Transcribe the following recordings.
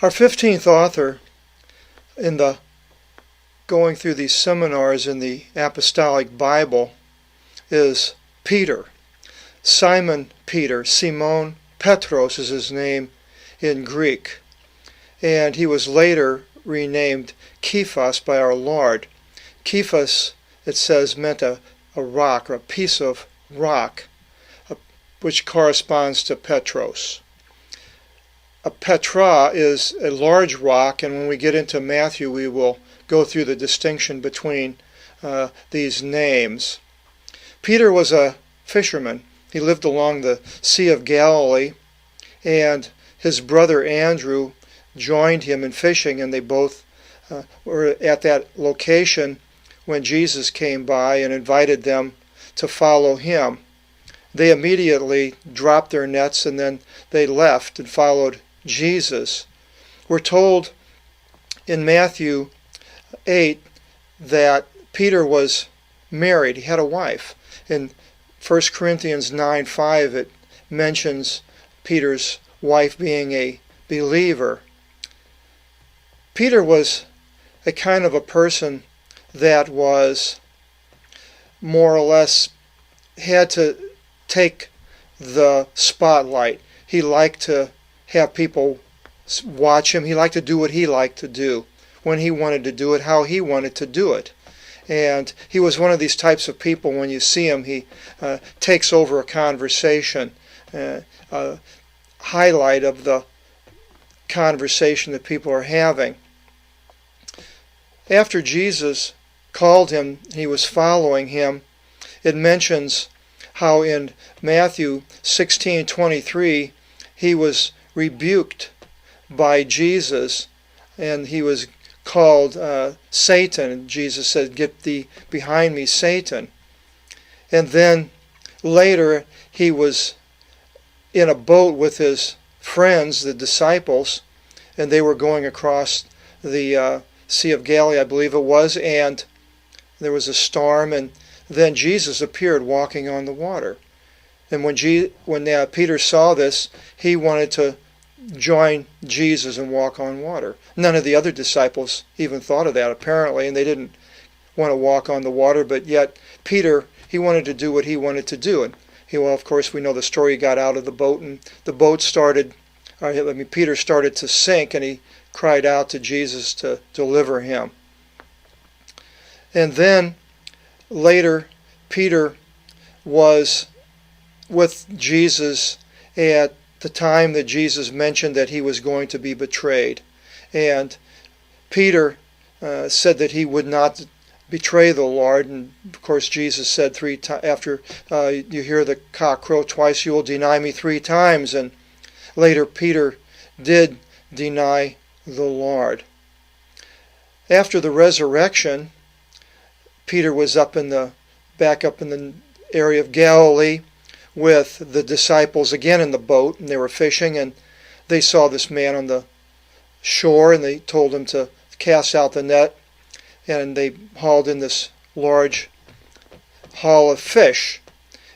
Our 15th author in the going through these seminars in the Apostolic Bible is Peter. Simon Peter. Simon Petros is his name in Greek. And he was later renamed Cephas by our Lord. Cephas, it says, meant a rock or a piece of rock, which corresponds to Petros. A Petra is a large rock, and when we get into Matthew, we will go through the distinction between these names. Peter was a fisherman. He lived along the Sea of Galilee, and his brother Andrew joined him in fishing, and they both were at that location when Jesus came by and invited them to follow him. They immediately dropped their nets, and then they left and followed Jesus. We're told in Matthew 8 that Peter was married. He had a wife. In 1 Corinthians 9:5 it mentions Peter's wife being a believer. Peter was a kind of a person that was more or less had to take the spotlight. He liked to have people watch him. He liked to do what he liked to do, when he wanted to do it, how he wanted to do it. And he was one of these types of people, when you see him, he takes over a conversation, a highlight of the conversation that people are having. After Jesus called him, he was following him, it mentions how in Matthew 16:23 he was rebuked by Jesus, and he was called Satan. And Jesus said, "Get thee behind me, Satan." And then later he was in a boat with his friends, the disciples, and they were going across the Sea of Galilee, I believe it was, and there was a storm, and then Jesus appeared walking on the water. And when Peter saw this, he wanted to join Jesus and walk on water. None of the other disciples even thought of that, apparently, and they didn't want to walk on the water, but yet Peter, he wanted to do what he wanted to do. And of course, we know the story. He got out of the boat, and the boat Peter started to sink, and he cried out to Jesus to deliver him. And then later, Peter was with Jesus at the time that Jesus mentioned that he was going to be betrayed. And Peter said that he would not betray the Lord. And of course, Jesus said after you hear the cock crow twice, you will deny me 3 times. And later, Peter did deny the Lord. After the resurrection, Peter was back up in the area of Galilee with the disciples again in the boat, and they were fishing, and they saw this man on the shore, and they told him to cast out the net, and they hauled in this large haul of fish.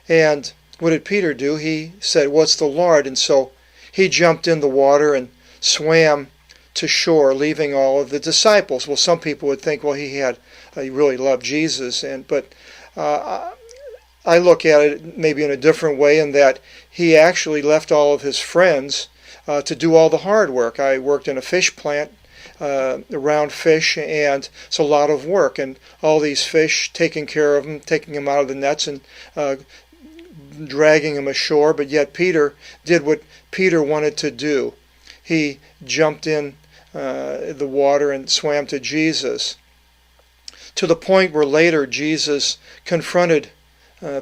And what did Peter do? He said, "Well, it's the Lord," and so he jumped in the water and swam to shore, leaving all of the disciples. Well, some people would think, well, he really loved Jesus, but I look at it maybe in a different way, in that he actually left all of his friends to do all the hard work. I worked in a fish plant around fish, and it's a lot of work, and all these fish, taking care of them, taking them out of the nets, and dragging them ashore. But yet Peter did what Peter wanted to do. He jumped in the water and swam to Jesus, to the point where later Jesus confronted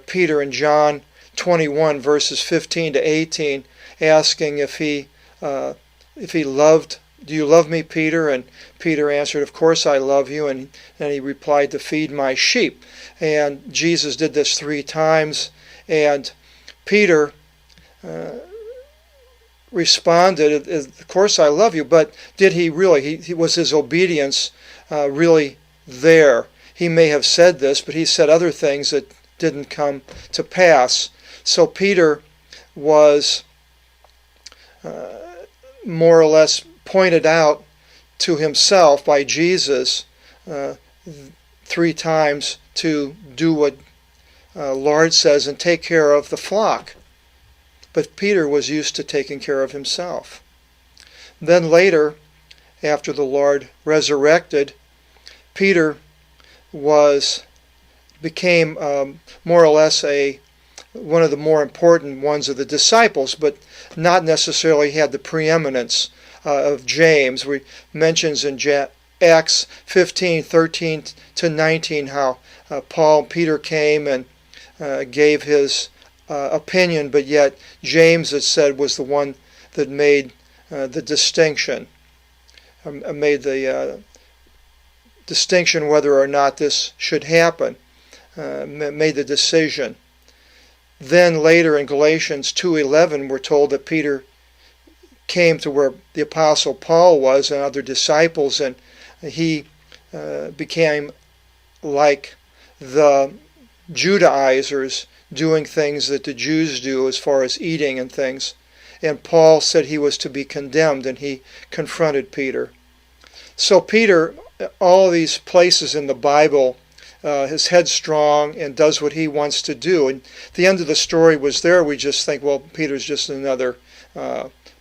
Peter in John 21 verses 15 to 18, asking if he loved, "Do you love me, Peter?" And Peter answered, "Of course I love you." And he replied, "To feed my sheep." And Jesus did this 3 times, and Peter responded, "Of course I love you," but did he really? Was his obedience really there? He may have said this, but he said other things that didn't come to pass. So Peter was more or less pointed out to himself by Jesus 3 times to do what Lord says and take care of the flock. But Peter was used to taking care of himself. Then later, after the Lord resurrected, Peter became more or less one of the more important ones of the disciples, but not necessarily had the preeminence of James. We mentions in Acts 15:13-19 how Peter came and gave his opinion, but yet James, it said, was the one that made the distinction, distinction whether or not this should happen, made the decision. Then later in Galatians 2:11 we're told that Peter came to where the Apostle Paul was and other disciples, and he became like the Judaizers, doing things that the Jews do as far as eating and things. And Paul said he was to be condemned, and he confronted Peter. So Peter, all these places in the Bible, is headstrong and does what he wants to do. And the end of the story was there. We just think, well, Peter's just another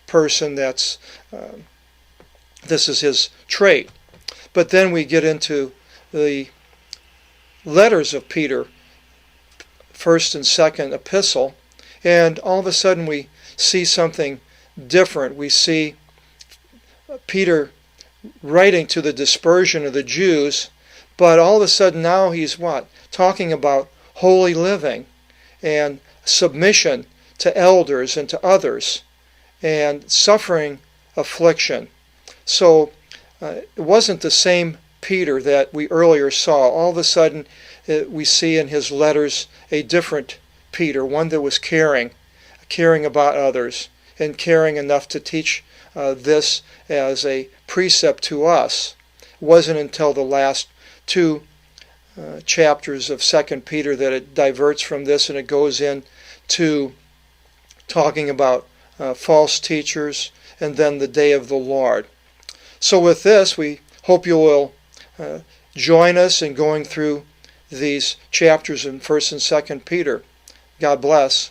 person that's, this is his trait. But then we get into the letters of Peter, 1st and 2nd epistle, and all of a sudden we see something different. We see Peter writing to the dispersion of the Jews, but all of a sudden now he's what? Talking about holy living and submission to elders and to others and suffering affliction. So it wasn't the same Peter that we earlier saw. All of a sudden we see in his letters a different Peter, one that was caring about others and caring enough to teach this as a precept to us. It wasn't until the last 2 chapters of 2 Peter that it diverts from this and it goes in to talking about false teachers and then the day of the Lord. So with this, we hope you will join us in going through these chapters in 1st and 2nd Peter. God bless.